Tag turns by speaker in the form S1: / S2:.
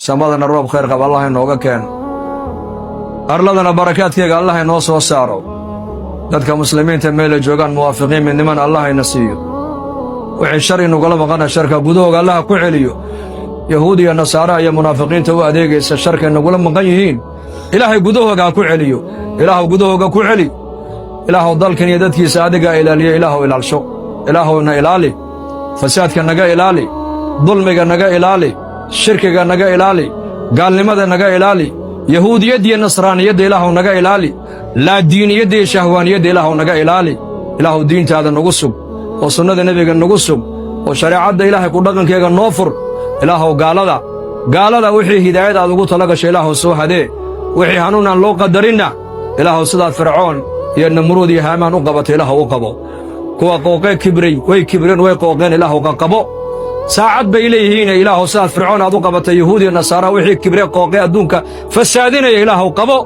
S1: samadana roob khayr qab Allah inooga keeno arladana barakaadkeega Allah inoo soo saaro dadka muslimiinta meel ay joogaan muwaafiqiin midniman Allah ina siiyo wixii shar inugala maqana sharka gudahooga Allah ku celiyo yahuudiya nasaara iyo munaafiqiinta u adeegaysa sharka inugula maqan yihiin ilaahay gudahooga ku celiyo ilaahu gudahooga ku celi ilaahu dalkan iyo dadkiisa adiga ilaaliyo ilaahu ilaalsho ilaahuna ilaali fasaadka naga ilaali dulmiga naga ilaali shirkiga naga ilaali gaalnimada naga ilaali yahuudiyadda iyo nasraaniyadda ilaahu naga ilaali laa diiniyadda iyo shahwaaniyadda ilaahu naga ilaali ilaahu diintaada nagu sug oo sunnada nebiga nagu sug oo shareecadda ilaahay ku dhaqankeega noo fur ilaahu gaalada wixii hidaayad aad ugu tala gashay ilaahu soo hadee wixii hanuun aan loo qadarinna ilaahu sidaad fircoon iyo namruud iyo haamaan u qabatay ilaahu u qabo kuwa qooqee kibray way kibreen way qooqeen ilaahu qabo saacad bay leeyihiin ilaahu sidaad fircoon aad u qabatay yahuudiya nasaara wixii kibree qooqee adduunka fasaadinaya ilaahu qabo